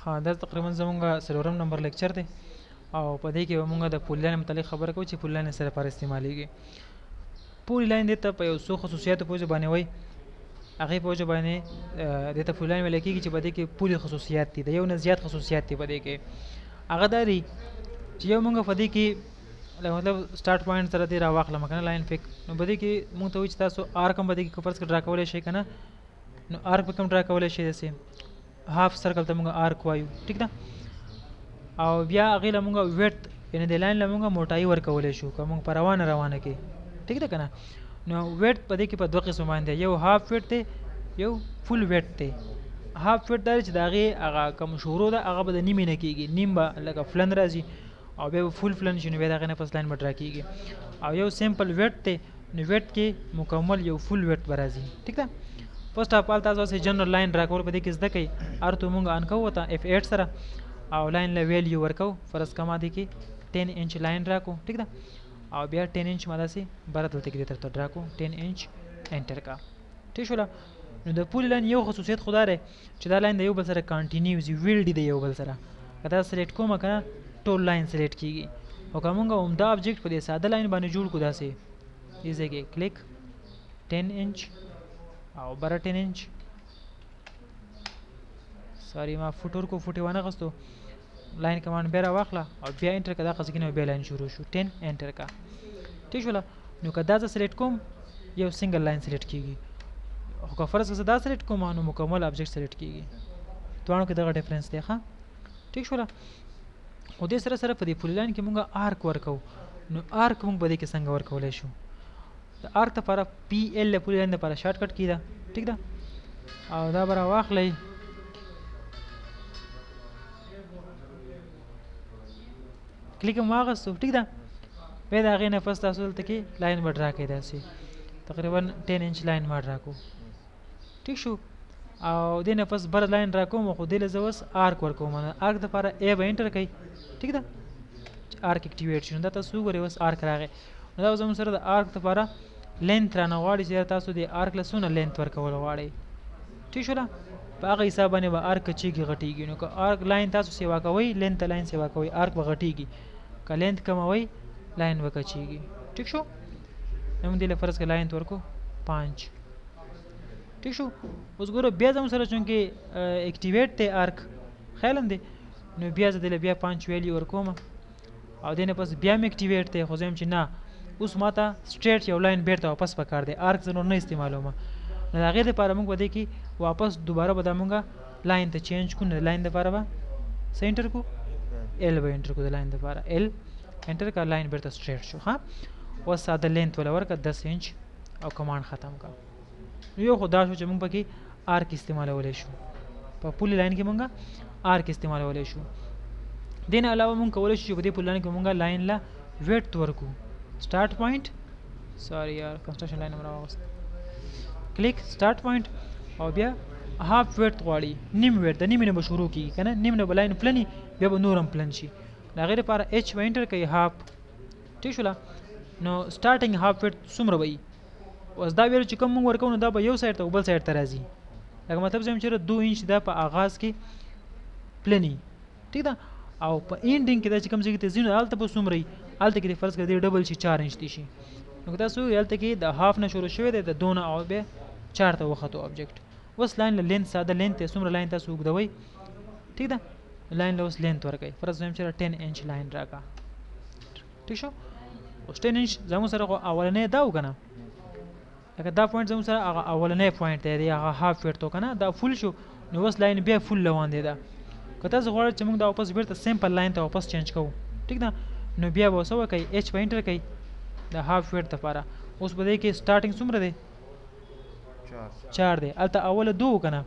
ها دا تقریبا زمونږ څلورم نمبر لیکچر دی او په دې کې به مونږ د پولي لاین متعلق خبره کوو چې پولي لاین سره لپاره استعمالیږي. پولي لاین دې ته په یو څو خصوصیاتو پوهه باندې وایي، هغې پوهه باندې دې ته پولي لاین ویل کېږي چې په دې کې پولي خصوصیات دي، د یو نه زیات خصوصیات دي په دې کې. هغه دا دي چې یو مونږ په دې کې مطلب سٹارټ پوینټ سره دې راواخلم که نه لاین پک، نو په دې کې مونږ ته وایي چې تاسو آرک هم په دې کې فرض کړه ډرا کولی شئ که نه، نو آرک به کوم ډرا کولی شئ داسې هاف سرکل ته مونږ آرک وایو، ټیک ده. او بیا هغې له مونږ ویډ یعنې د لاین له مونږ موټایي ورکولی شو که مونږ په روانه کې، ټیک ده که نه. نو ویډ په دې کې په دوه قسم باندې دی، یو هاف ویډ دی یو فل ویډ دی. هاف ویډ دا چې د هغې هغه کوم شورو ده هغه به د نیمې نه کېږي، نیم به لکه فلن راځي او بیا به فل فلن شي، نو بیا د هغې نه پس لاین به ډرا کېږي. او یو سمپل ویډ دی، نو ویډ کې مکمل یو فل ویډ به راځي، ټیک ده. فرسټ اف آل تاسو هسې جنرل لاین ډرا کول په دې کې زده کوئ. هر تو مونږ آن کوو ته F8 سره او لاین له ویلیو ورکو، فرض که ما دې کې 10 انچ لاین ډرا کو، ټیک ده. او بیا 10 انچ ما داسې بره دلته کې دې ترته ډرا کو 10 انچ انټر کا، ټیک شوله. نو د پولي لاین یو خصوصیت خو دا دی چې دا لاین د یو بل سره کانټینیوز وي، ویلډي د یو بل سره. که دا سلیکټ کومه که نه ټول لاین سلیکټ کېږي. او که مونږ عمده ابجیکټ په دې ساده لاین باندې جوړ کړو داسې دې ځای کې کلیک 10 انچ او بره 10 انچ، ساري ما فوټ ورکو، فوټ یې وانه غستو، لاین کمانډ بیا راواخله او بیا انټر که دا قضې کې نو بیا لاین شروع شو 10 انټر کا، ټیک شوله. نو که دا زه سلیکټ کوم یو سنګل لاین سلیکټ کېږي، خو که فرض که زه دا سلیکټ کوم نو مکمل ابجیکټ سلیکټ کېږي. دواړو کې دغه ډفرنس دی ښه، ټیک شوله. خو دې سره سره په دې پولي لاین کې مونږ آرک ورکو، نو آرک مونږ په دې کې څنګه ورکولی شو؟ د آرک دپاره PL د پولي لاین دپاره شارټ کټ کی ده، ټیک ده. او دا به راواخلی کلیک هم واغستو، ټیک ده. بیا د هغې نه پس تاسو دلته کې لاین به ډرا کوئ داسې تقریبا 10 انچ لاین ما ډرا کو، ټیک شو. او دې نه پس بر لاین ډرا کوم، خو دې له زه اوس آرک ورکوم. آرک دپاره A به انټر کوئ، ټیک ده، چې آرک اکټیویټ شي. نو دا تاسو وګورئ اوس آرک راغی. نو دا زموږ سره د آرک دپاره لینث رانه غواړي چې تاسو د آرک له څونه لینث ورکول غواړئ، ټیک شوله. په هغه حساب باندې به آرک کچېږي غټېږي. نو که آرک لاین تاسو سیوا کوئ، لینث ته لاین سیوا کوئ، آرک به غټېږي. که لینث کموئ لاین به کچېږي، ټیک شو. نو موږ دې له فرض که لاین ته ورکو 5، ټیک شو. اوس ګوره بیا زموږ سره چونکې اکټیویټ دی آرک، خیال هم دی، نو بیا زه دې له بیا 5 ویلیو ورکوم او دې نه پس بیا مې اکټیویټ دی، خو زه یم چې نه اوس ما ته سټریټ یو لاین بیرته واپس پکار دی، آرک زه نور نه استعمالوم. نو د هغې دپاره مونږ به دې کې واپس دوباره به دا مونږ لاین ته چینج کړو. نو د لاین دپاره به څه انټر کړو؟ L به انټر کړو د لاین دپاره، L انټر کړه، لاین بیرته سټریټ شو. ښه، اوس ساده لینث وله ورکړه 10 انچ او کمانډ ختم کړه. یو خو دا شو چې مونږ پکې آرک استعمالولی شو، په پولي لاین کې مونږ آرک استعمالولی شو. دې نه علاوه مونږ کولی شو چې په دې پولي لاین کې مونږ لاین له ویډث ورکړو، سټارټ پوینټ، سوري یار کنسټرکشن لاین هم راوغست، کلیک سټارټ پوینټ او بیا هاف ویډث غواړي، نیم ویډث، د نیمې نه به شروع کېږي که نه، نیم نه به لاین پلني بیا به نور هم پلن شي. د هغې دپاره H به انټر کوي هاف، ټیک شوله. نو سټارټینګ هاف ویډث څومره به وي؟ اوس دا ویلو چې کوم مونږ ورکوو نو دا به یو سایډ ته او بل سایډ ته راځي. لکه مطلب زه یم چېرې 2 انچ دا په آغاز کې پلني، ټیک ده. او په اینډینګ کې دا چې کوم ځای کې ته ځي نو هلته به څومره وي؟ هلته کې دې فرض کړه دې ډبل شي 4 انچ دې شي. نو که تاسو وګورئ هلته کې د هاف نه شروع شوی دی، د 2 نه او بیا 4 ته وختو ابجیکټ. اوس لاین له لینث ساده لینث دی، څومره لاین تاسو اوږدوئ، ټیک ده. لاین له اوس لینث ورکوئ، فرض ویم چېرې 10 انچ لاین راکړه، ټیک شو. اوس 10 انچ زموږ سره خو اولنی دا و که نه، لکه دا پوینټ زموږ سره هغه اولنی پوینټ دی، هغه هاف ویډث و که نه، دا فول شو. نو اوس لاین بیا فول روان دی ده. که تاسو غواړئ چې موږ دا واپس بیرته سمپل لاین ته واپس چینج کوو، ټیک ده، نو بیا به څه وکئ؟ H به انټر کوئ د هاف ویډث دپاره. اوس په دې کې سټارټینګ څومره دی؟ 4 دی. هلته اوله 2 و که نه،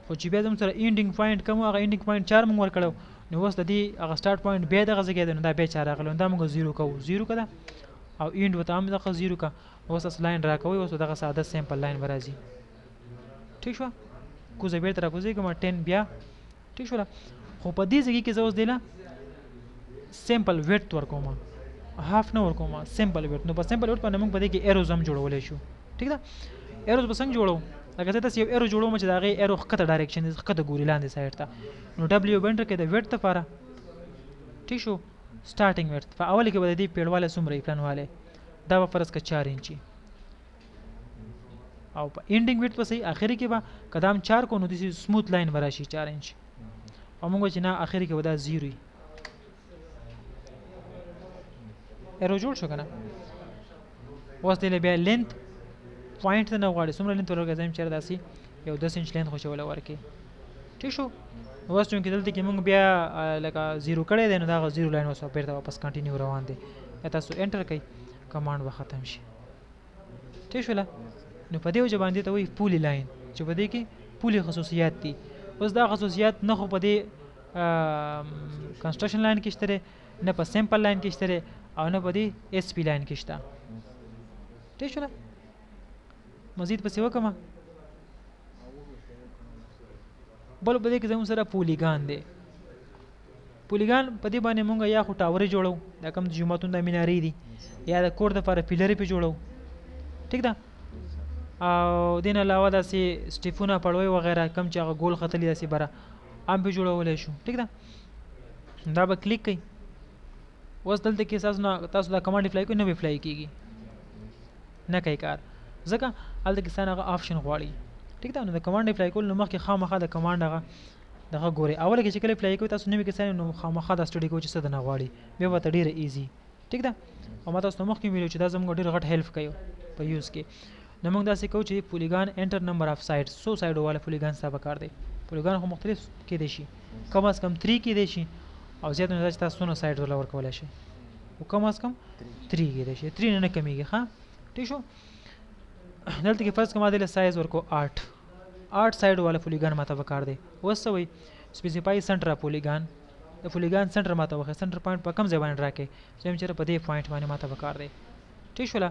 خو چې بیا زموږ سره اینډینګ پوینټ کوم هغه اینډینګ پوینټ 4 موږ ورکړو. نو اوس د دې هغه سټارټ پوینټ بیا دغه ځای کې دی، نو دا بیا 4 راغلی، نو دا موږ 0 کوو، 0 که ده، او اینډ ورته هم دغه 0 که. اوس تاسو لاین را کوئ، اوس دغه ساده سمپل لاین به راځي، ټیک شوه. کوزه بیرته را کوزېږم 10 بیا، ټیک شوله. خو په دې ځای کې زه اوس دې له سمپل ویډث ورکوم، هاف نه ورکوم، سمپل ویډث. نو په سمپل ویډث باندې موږ په دې کې ایروز هم جوړولی شو، ټیک ده. ایروز به څنګه جوړو؟ لکه زه تاسو یو ایرو جوړوم چې د هغې ایرو ښکته ډایرکشن دی ښکته ګوري لاندې سایډ ته نو ډبلیو به انټر کړئ د ویډ دپاره ټیک شو سټارټینګ ویډ په اول کې به د دې پیړوالی څومره وي پلنوالی دا به فرض کړه 4 انچي او په اینډینګ ویډ پسې اخري کې به که دا هم 4 کو نو داسې سموث لاین به راشي 4 انچ او موږ چې نه اخري کې به دا 0 وي ایرو جوړ شو که نه اوس دې له بیا لینت پوینټ ته نه غواړي څومره لینت ورکړی زه یم چېرې داسې یو 10 انچ لینت خو چې وله ورکړي ټیک شو اوس چونکې دلته کې موږ بیا لکه 0 کړی دی نو دا هغه 0 لاین اوس بیرته واپس کنټینیو روان دی یا تاسو انټر کوئ کمانډ به ختم شي ټیک شوله نو په دې وجه باندې ته وایي پولي لاین چې په دې کې پولي خصوصیات دي اوس دا خصوصیات نه خو په دې کنسټرکشن لاین کې شته نه په سیمپل لاین کې شته او نه په دې ایس پی لاین کې شته ټیک شوله مزید پسې وکړم بل په دې کې زموږ سره پولیګان دی پولیګان په دې باندې مونږ یا خو ټاورې جوړو دا کوم د جوماتونو د مینارې دي یا د کور دپاره پیلرې پې جوړو ټیک ده او دین علاوه داسې سټیفونه پړوی وغیره کم چې هغه ګول ختلي داسې بره هم پې جوړولی شو ټیک ده دا به کلیک کوئ اوس دلته کې تاسو دا کمانډ اپلای کوئ نه به اپلای کېږي نه کوي کار ځکه هلته کې ستانه هغه آپشن غواړي ټیک ده نو د کمانډ اپلای کول نو مخکې خامخا د کمانډ هغه دغه ګورئ اوله کې چې کله اپلای کوئ تاسو نوي کسان نو خامخا دا سټډي کوئ چې څه درنه غواړي بیا به ورته ډېره ایزي ټیک ده او ما تاسو ته مخکې ویلو چې دا زموږ ډېر غټ هیلپ کوي په یوز کې نو موږ داسې کوو چې پولیګان انټر نمبر آف سایډ 100 سایډو والا پولیګان ستا پکار دی پولیګان خو مختلف کېدی شي کم از کم 3 کېدی شي او زیات نه چې تاسو څونه سایډ ولا ورکولی شئ او کم از کم 3 کېدی شي 3 نه کمیږي ښه ټیک شو دلته کې فرض کما دی له سایز ورکو 8 سایډ والا پولیګان ماته پکار دی اوس څه وایي سپیسیفای سنټر پولیګان د پولیګان سنټر ماته وښیه سنټر پوینټ په کوم ځای باندې راکړئ زه یم چېرې په دې پوینټ باندې ماته پکار دی ټیک شوله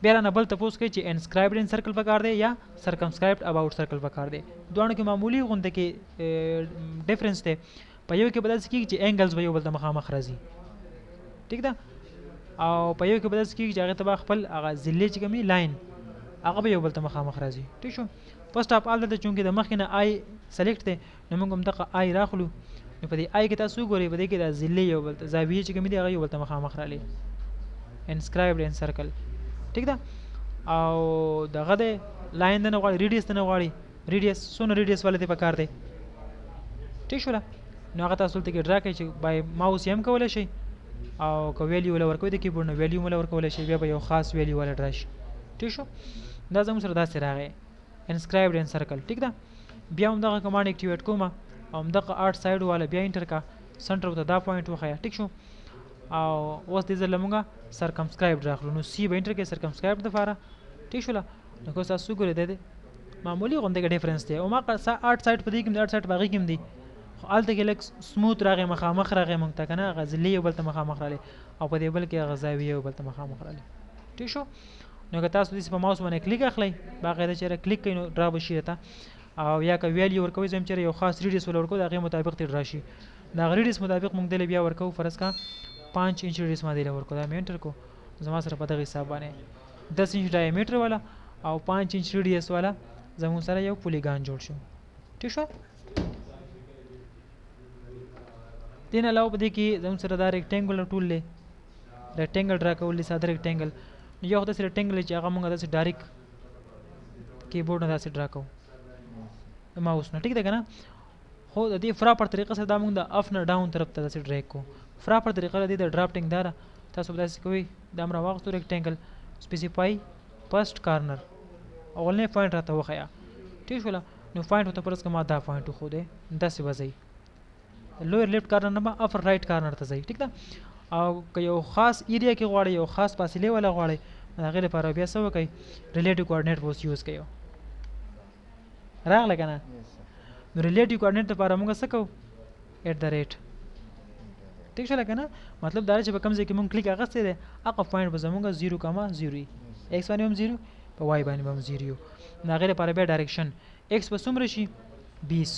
بیا رانه بل تپوس کوي چې انسکرایبډ ان سرکل پکار دی یا سرکمسکرایبډ اباوټ سرکل پکار دی دواړو کې معمولي غونډه کې ډفرنس دی په یو کې به داسې کېږي چې اینګلز به یو بل ته مخامخ راځي ټیک ده او په یو کې به داسې کېږي چې هغې ته به خپل هغه ضلع چې کوم لاین هغه به یو بل ته مخامخ راځي ټیک شو فرسټ اف آل دلته چونکې د مخکې نه آی سلیکټ دی نو موږ هم دغه آی راخلو نو په دې آی کې تاسو وګورئ په دې کې دا ضلع یو بل ته زاویې چې کومې دي هغه یو بل ته مخامخ راغلي انسکرایبډ ان سرکل ټیک ده او دغه د لاین نه غواړي ریډیس نه غواړي ریډیس څونه ریډیس والے ته پکار دی ټیک شوله نو هغه تاسو ته کې ډرا کوي چې بای ماوس یې هم کولی شئ او که ویلیو ولا ورکوي د کیبورډ نه ویلیو ولا ورکولی شئ بیا به یو خاص ویلیو والا راشي ټیک شو دا زموږ سره داسې راغی انسکرایبډ ان سرکل ټیک ده بیا هم دغه کمانډ اکټیویټ کوم او همدغه 8 سایډ والا بیا انټر کا سنټر ته دا پوینټ وښیه ټیک شو او اوس دې ځل موږ سرکمسکرایب راخلو نو سی به انټر کې سرکمسکرایب دپاره ټیک شوله نو که تاسو وګورئ دی معمولي غوندې کې ډفرنس دی او ما 8 سایډ په دې کې 8 سایډ په هغې کې هم دي خو هلته کې لږ سموث راغی مخامخ راغی موږ ته که نه هغه ضلع یو بل ته مخامخ راغلی او په دې بل کې هغه زاویې یو بل ته مخامخ راغلی ټیک شو نو که تاسو داسې په ماوس باندې کلیک اخلئ باقاعده چېرې کلیک کوئ نو ډرا به شي راته او یا که ویلیو ورکوئ زه هم چېرې یو خاص ریډیس ولا ورکوو د هغې مطابق دې راشي د هغه ریډیس مطابق موږ دلې بیا ورکوو فرض کا 5 انچ ریډیس ما دلې ورکوو دا مې انټر کو زما سره په دغه حساب باندې 10 انچ ډایمیټر والا او 5 انچ ریډیس والا زموږ سره یو پولیګان جوړ شو ټیک شو دین علاوه په دې کې زموږ سره دا ریکټینګل ټول دی ریکټینګل ډرا کول دی ساده ریکټینګل یو داسې ریکټینګل چې هغه موږ داسې ډایرکټ کیبورډ نه داسې ډرا کوو ماوس نه ټیک ده که نه خو د دې پراپر طریقه سره دا موږ د اف نه ډاون طرف ته داسې ډریګ کوو پراپر طریقه د دې د ډراپټینګ دا ده تاسو به داسې کوئ دا هم راواغستو ریکټینګل سپیسیفای فرسټ کارنر اولنی پوینټ راته وښیه ټیک شوله نو پوینټ ورته فرض که ما دا پوینټ وښودی داسې به ځئ لویر لیفټ کارنر نه به اپر رایټ کارنر ته ځئ ټیک ده او که یو خاص ایریا کې غواړئ یو خاص فاصلې والا غواړئ د هغې لپاره بیا څه وکئ ریلیټیو کوارډینیټ به اوس یوز کوئ راغله که نه نو ریلیټیو کوارډینیټ لپاره موږ څه کوو @ ټیک شوله که نه مطلب دا چې په کوم ځای کې موږ کلیک اخیستی دی هغه پوینټ به زموږ 0,0 وي ایکس باندې هم 0 په وای باندې به هم 0 وي د هغې لپاره بیا ډایرکشن ایکس به څومره شي 20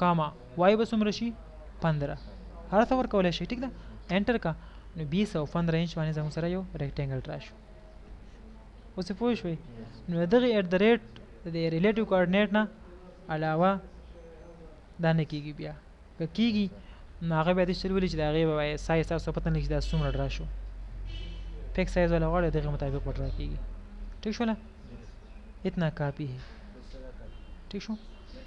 کاما وای به څومره شي 15 هر څه ورکولی شي ټیک ده انټر کا نو 20 او 15 انچ باندې زموږ سره یو ریکټینګل راشو اوس پوه شوئ نو دغې @ د ریلیټیو کوارډینیټ نه علاوه دا نه کېږي. بیا که کېږي نو هغه بیا داسې ولولي چې د هغې به سایز تاسو پته نه لګي چې دا څومره ډرا شو. فکس سایز والا غواړي دغه مطابق به ډرا کېږي. ٹھیک شوله؟ اتنا کافی ہے. ٹھیک شو.